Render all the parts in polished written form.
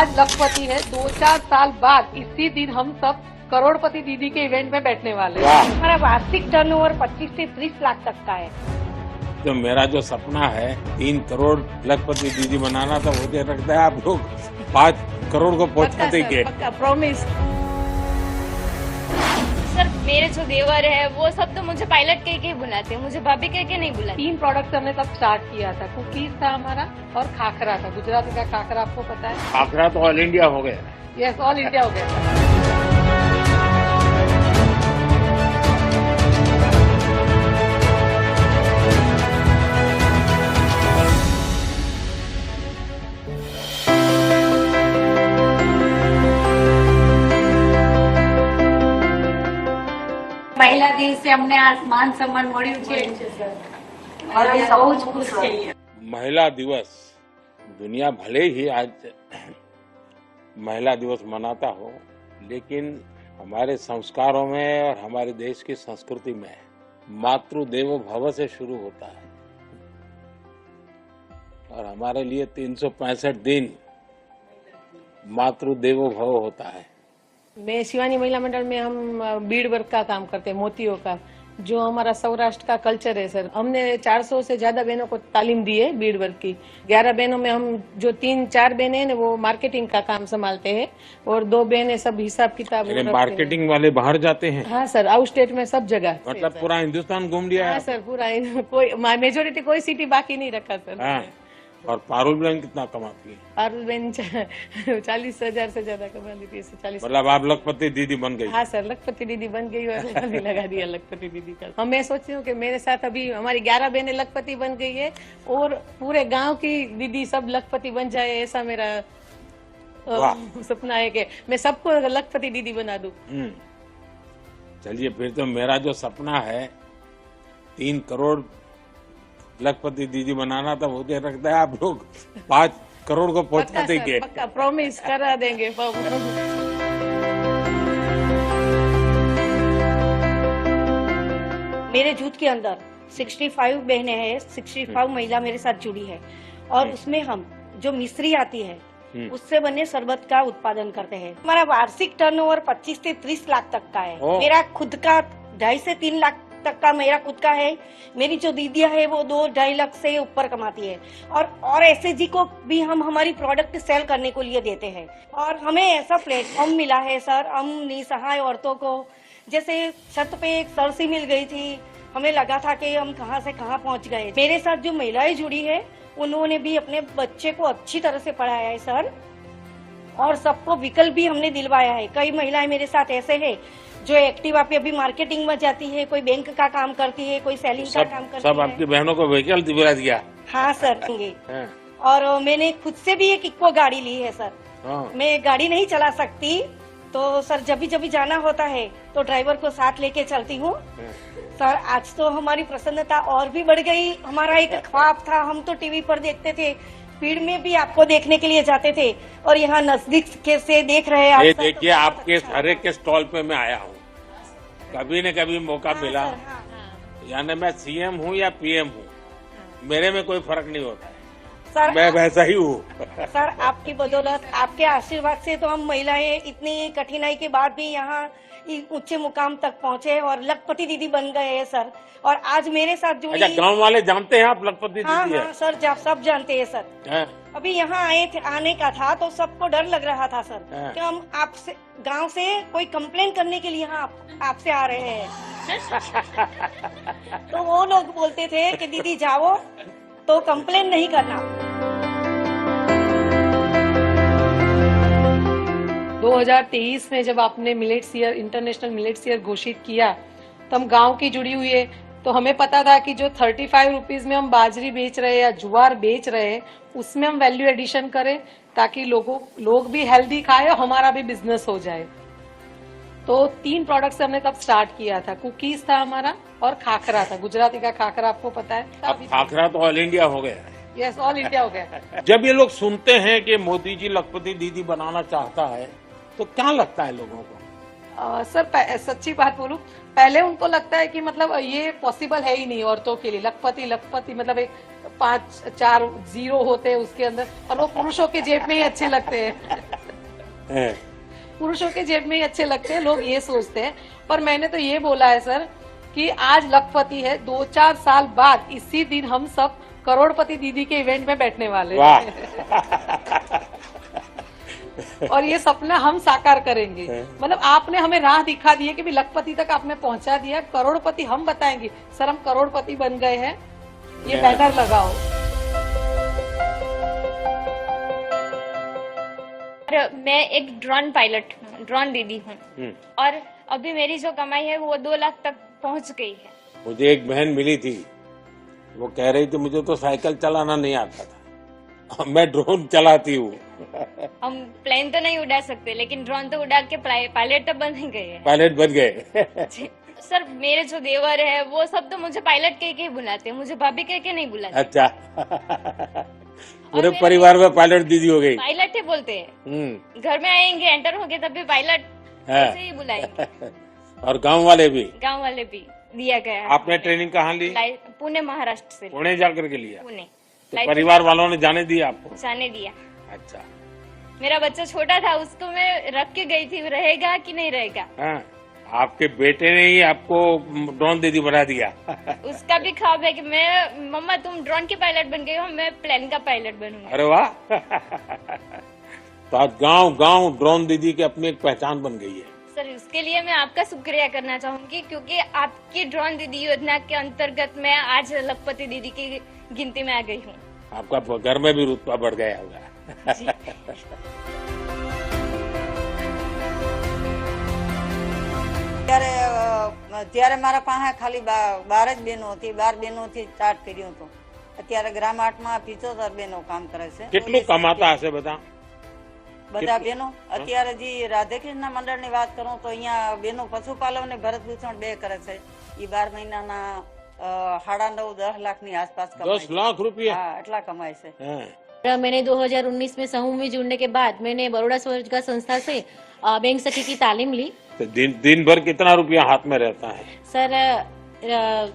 आज लखपति है, 2-4 साल बाद इसी दिन हम सब करोड़पति दीदी के इवेंट में बैठने वाले हैं। हमारा वार्षिक टर्नओवर 25 से 30 लाख तक का है। जो मेरा जो सपना है 3 करोड़ लखपति दीदी बनाना था, मुझे लगता है आप लोग 5 करोड़ को पहुंचा देंगे। प्रॉमिस। सर मेरे जो देवर है वो सब तो मुझे पायलट कह के बुलाते हैं, मुझे भाभी कह के नहीं बुलाते। 3 प्रोडक्ट्स हमने तब स्टार्ट किया था। कुकीज था हमारा और खाखरा था। गुजराती का खाखरा आपको पता है? खाखरा तो ऑल इंडिया हो गया। यस, ऑल इंडिया हो गया। પહેલા દિવસે અમને આ માન સન્માન મળ્યું છે और हम बहुत खुश છીએ। महिला दिवस, दुनिया भले ही आज महिला दिवस मनाता हो, लेकिन हमारे संस्कारों में और हमारे देश की संस्कृति में मातृ देवो भव से शुरू होता है और हमारे लिए 365 दिन मातृ देवो भव होता है। मैं शिवानी महिला मंडल में हम बीड वर्क का काम करते हैं, मोतियों का, जो हमारा सौराष्ट्र का कल्चर है सर। हमने 400 से ज्यादा बहनों को तालीम दी है बीड वर्क की। 11 बहनों में हम जो 3-4 बहनें हैं वो मार्केटिंग का काम संभालते हैं और 2 बहनें सब हिसाब किताब रखते हैं। मार्केटिंग वाले बाहर जाते हैं? हाँ सर, आउट स्टेट में सब जगह। मतलब पूरा हिंदुस्तान घूम लिया है? हाँ सर, पूरा कोई मेजोरिटी कोई सिटी बाकी नहीं रखा सर। हाँ। और पारुल बहन कितना कमाती है? पारुल बहन 40,000 से ज्यादा कमा लेती है। 40। मतलब आप लखपति दीदी बन गई? हाँ सर, लखपति दीदी बन गई और भी लगा दिया लखपति दीदी का। और मैं सोचती हूँ कि मेरे साथ अभी हमारी 11 बहनें लखपति बन गई है और पूरे गांव की दीदी सब लखपति बन जाए, ऐसा मेरा सपना है कि मैं सबको लखपति दीदी बना दूं। चलिए, फिर तो मेरा जो सपना है 3 करोड़ लखपति दीदी बनाना था, मुझे लगता है आप लोग 5 करोड़ को पहुंचा देंगे। पक्का प्रॉमिस करा देंगे। मेरे जूथ के अंदर 65 बहनें हैं, 65 महिला मेरे साथ जुड़ी है और उसमें हम जो मिश्री आती है उससे बने शरबत का उत्पादन करते हैं। हमारा वार्षिक टर्नओवर 25 से 30 लाख तक का है। मेरा खुद का 2.5 से 3 लाख तक का मेरा खुद का है। मेरी जो दीदियां है वो 2-2.5 लाख से ऊपर कमाती है और ऐसे जी को भी हम हमारी प्रोडक्ट सेल करने को लिए देते हैं। और हमें ऐसा प्लेटफॉर्म मिला है सर, हम निसहाय औरतों को, जैसे छत पे एक सरसी मिल गई थी, हमें लगा था कि हम कहां से कहां पहुंच गए। मेरे साथ जो महिलाएं जुड़ी है उन्होंने भी अपने बच्चे को अच्छी तरह से पढ़ाया है सर और सबको विकल्प भी हमने दिलवाया है। कई महिलाएं मेरे साथ ऐसे है जो एक्टिवा पे अभी मार्केटिंग में जाती है, कोई बैंक का काम करती है, कोई सेलिंग का काम करती है। सब आपकी बहनों को व्हीकल दिला दिया? हाँ सर। और मैंने खुद से भी एक इक्को गाड़ी ली है सर। मैं गाड़ी नहीं चला सकती तो सर जब भी जाना होता है तो ड्राइवर को साथ लेके चलती हूँ। सर आज तो हमारी प्रसन्नता और भी बढ़ गई। हमारा एक ख्वाब था, हम तो टीवी पर देखते थे, भीड़ में भी आपको देखने के लिए जाते थे और यहाँ नजदीक से देख रहे हैं। ये देखिए, आपके हर एक के स्टॉल पे मैं आया हूँ, कभी न कभी मौका मिला। यानी मैं सीएम हूँ या पीएम हूँ, मेरे में कोई फर्क नहीं होता है सर। मैं वैसा ही हूँ सर। आपकी बदौलत, आपके आशीर्वाद से तो हम महिलाएं इतनी कठिनाई के बाद भी यहाँ ऊंचे मुकाम तक पहुँचे और लखपति दीदी बन गए हैं सर। और आज मेरे साथ जुड़ी। अच्छा, गांव वाले जानते हैं आप लखपति दीदी? हाँ सर, सब जानते हैं सर। अभी यहाँ आने का था तो सबको डर लग रहा था सर कि हम आपसे गांव से कोई कंप्लेन करने के लिए यहाँ आपसे आ रहे हैं। तो वो लोग बोलते थे कि दीदी जाओ तो कंप्लेन नहीं करना। 2023 में जब आपने millets year, international millets year घोषित किया तो हम गांव की जुड़ी हुई है, तो हमें पता था कि जो 35 रुपीज में हम बाजरी बेच रहे हैं या ज्वार बेच रहे हैं उसमें हम वैल्यू एडिशन करें ताकि लोग भी हेल्दी खाए और हमारा भी बिजनेस हो जाए। तो 3 प्रोडक्ट्स हमने तब स्टार्ट किया था। कुकीज था हमारा और खाखरा था। गुजराती का खाखरा आपको पता है? अब खाखरा तो ऑल इंडिया हो गया है। यस, ऑल इंडिया हो गया। जब ये लोग सुनते हैं कि मोदी जी लखपति दीदी बनाना चाहता है तो क्या लगता है लोगों को? सर सच्ची बात बोलूं, पहले उनको लगता है कि मतलब ये पॉसिबल है ही नहीं औरतों के लिए। लखपति मतलब एक 5-4 जीरो होते हैं उसके अंदर और वो पुरुषों के जेब में ही अच्छे लगते हैं। हैं। पुरुषों के जेब में ही अच्छे लगते हैं, लोग ये सोचते हैं। पर मैंने तो ये बोला है सर कि आज लखपति है, 2-4 साल बाद इसी दिन हम सब करोड़पति दीदी के इवेंट में बैठने वाले वाह हैं। और ये सपना हम साकार करेंगे। मतलब आपने हमें राह दिखा दी है कि भी लखपति तक आपने पहुंचा दिया, करोड़पति हम बताएंगे। सर हम करोड़पति बन गए हैं, ये बैनर लगाओ। मैं एक ड्रोन पायलट हूँ, ड्रोन दीदी हूँ, और अभी मेरी जो कमाई है वो 2 लाख तक पहुँच गई है। मुझे एक बहन मिली थी, वो कह रही थी मुझे तो साइकिल चलाना नहीं आता था, मैं ड्रोन चलाती हूँ। हम प्लेन तो नहीं उड़ा सकते, लेकिन ड्रोन तो उड़ा के पायलट तो बन ही गए हैं। पायलट बन गए। सर मेरे जो देवर है वो सब तो मुझे पायलट कह के ही बुलाते हैं, मुझे भाभी कह के नहीं बुलाते। अच्छा। पूरे परिवार में पायलट दीदी हो गई। पायलट ही बोलते हैं। घर में आएंगे, एंटर होंगे तब भी पायलट ऐसे ही बुलाएंगे। और गांव वाले भी भी दिया गया है। आपने ट्रेनिंग कहाँ ली? पुणे, महाराष्ट्र से। पुणे जाकर के लिया? पुणे। तो परिवार वालों ने जाने दिया आपको? जाने दिया। अच्छा। मेरा बच्चा छोटा था, उसको मैं रख के गई थी, रहेगा कि नहीं रहेगा। हाँ, आपके बेटे ने ही आपको ड्रोन दीदी बना दिया। उसका भी ख्वाब है कि मैं, मम्मा तुम ड्रोन की पायलट बन गई हो, मैं प्लेन का पायलट बनूंगा। अरे वाह। तो आज गांव गांव ड्रोन दीदी की अपनी एक पहचान बन गई है। सर उसके लिए मैं आपका शुक्रिया करना चाहूंगी, क्योंकि आपकी ड्रोन दीदी योजना के अंतर्गत मैं आज लखपति दीदी की गिनती में आ गई हूँ। आपका घर में भी रुतबा बढ़ गया होगा। ત્યારે મારા પાસે ખાલી 12 જ બહેનો હતી, 12 બહેનોથી સ્ટાર્ટ કર્યું હતું। અત્યારે ગ્રામ 8 માં 75 બહેનો કામ કરે છે। કેટલું કમાતા હશે બધા બહેનો? અત્યારે જે રાધેકૃષ્ણ મંડળની વાત કરું તો અહીંયા બહેનો પશુપાલન અને ભરતભૂષણ 2 કરે છે। એ 12 મહિનાના 9.5-10 લાખની આસપાસ કમાય 10 लाख रुपया? હા, એટલા કમાય છે। मैंने 2019 में समूह में जुड़ने के बाद मैंने बड़ौदा स्वरोजगार संस्था से बैंक सखी की तालीम ली। तो दिन भर कितना रुपया हाथ में रहता है? सर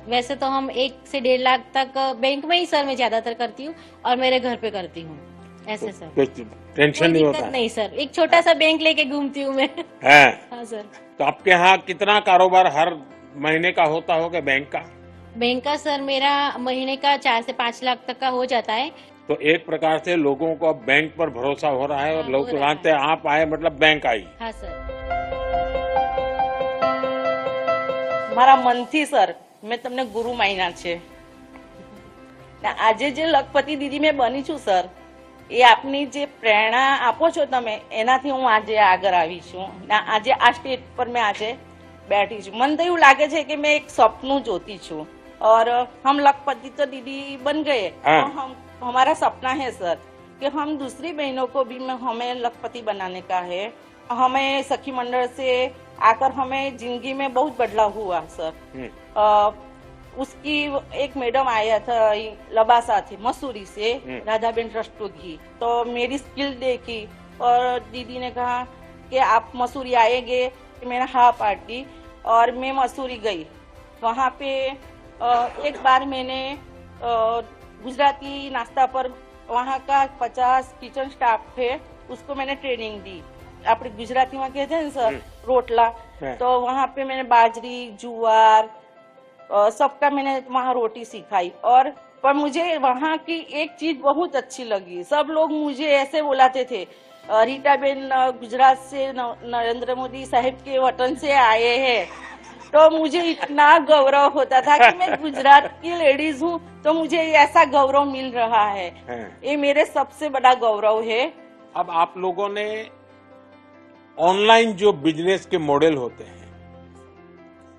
वैसे तो हम 1 से 1.5 लाख तक बैंक में ही सर मैं ज्यादातर करती हूँ और मेरे घर पे करती हूँ। ऐसे सर कुछ टेंशन नहीं होता? नहीं सर, एक छोटा सा बैंक लेके घूमती हूँ मैं। हाँ सर। तो आपके यहाँ कितना कारोबार हर महीने का होता होगा बैंक का? बैंक का सर मेरा महीने का 4 से 5 लाख तक का हो जाता है। तो एक प्रकार से लोगों को अब बैंक पर भरोसा हो रहा है और लोग जानते हैं आप आए मतलब बैंक आई। हाँ सर। મારા મનથી સર મેં તમને ગુરુ માન્યા છે। આજે જે લખપતિ દીદી મેં બની છું સર, એ આપની જે પ્રેરણા આપો છો તમે, એનાથી હું આજે આગળ આવી છું। આજે આ સ્ટેજ પર મેં આજે बैठी છું। મને તો એવું લાગે છે કે મેં એક સપનું જોતી છું और हम लखपति तो दीदी बन गए, तो हमारा सपना है सर कि हम दूसरी बहनों को भी हमें लखपति बनाने का है। हमें सखी मंडल से आकर हमें जिंदगी में बहुत बदलाव हुआ सर। उसकी एक मैडम आया था लबासा थी मसूरी से, राधाबेन रस्तोगी, तो मेरी स्किल देखी और दीदी ने कहा कि आप मसूरी आएंगे। मैंने हाँ पार्टी और मैं मसूरी गई। वहाँ पे एक बार मैंने गुजराती नाश्ता पर वहाँ का 50 किचन स्टाफ थे, उसको मैंने ट्रेनिंग दी। अपने गुजराती में कहते हैं सर रोटला, तो वहाँ पे मैंने बाजरी, जुआर सबका मैंने वहाँ रोटी सिखाई। और पर मुझे वहाँ की एक चीज बहुत अच्छी लगी, सब लोग मुझे ऐसे बुलाते थे, रीटा बेन गुजरात से नरेंद्र मोदी साहब के वतन से आए हैं। तो मुझे इतना गौरव होता था कि मैं गुजरात की लेडीज हूँ, तो मुझे ऐसा गौरव मिल रहा है। ये मेरे सबसे बड़ा गौरव है। अब आप लोगों ने ऑनलाइन जो बिजनेस के मॉडल होते हैं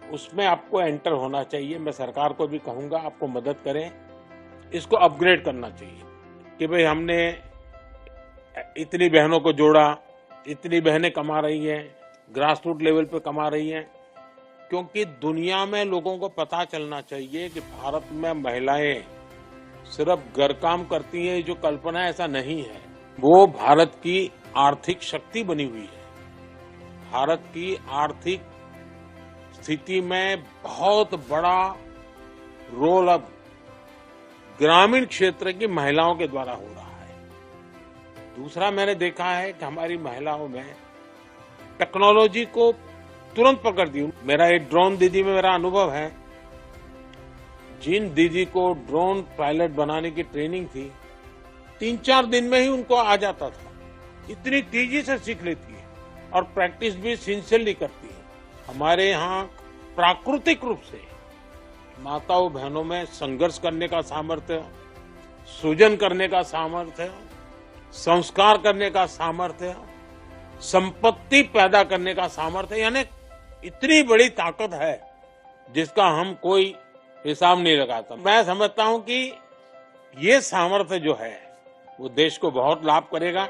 उसमें आपको एंटर होना चाहिए। मैं सरकार को भी कहूंगा आपको मदद करें, इसको अपग्रेड करना चाहिए कि भाई हमने इतनी बहनों को जोड़ा, इतनी बहनें कमा रही हैं, ग्रास रूट लेवल पे कमा रही हैं। क्योंकि दुनिया में लोगों को पता चलना चाहिए कि भारत में महिलाएं सिर्फ घर काम करती हैं, जो कल्पना ऐसा नहीं है। वो भारत की आर्थिक शक्ति बनी हुई है। भारत की आर्थिक स्थिति में बहुत बड़ा रोल अब ग्रामीण क्षेत्र की महिलाओं के द्वारा हो रहा है। दूसरा मैंने देखा है कि हमारी महिलाओं में टेक्नोलॉजी को तुरंत पकड़ दी। मेरा एक ड्रोन दीदी में मेरा अनुभव है, जिन दीदी को ड्रोन पायलट बनाने की ट्रेनिंग थी 3-4 दिन में ही उनको आ जाता था। इतनी तेजी से सीख लेती है और प्रैक्टिस भी सिंसियरली करती है। हमारे यहाँ प्राकृतिक रूप से माताओं बहनों में संघर्ष करने का सामर्थ्य, सृजन करने का सामर्थ्य, संस्कार करने का सामर्थ्य, संपत्ति पैदा करने का सामर्थ्य, यानी इतनी बड़ी ताकत है जिसका हम कोई हिसाब नहीं लगाता। मैं समझता हूं कि ये सामर्थ्य जो है वो देश को बहुत लाभ करेगा।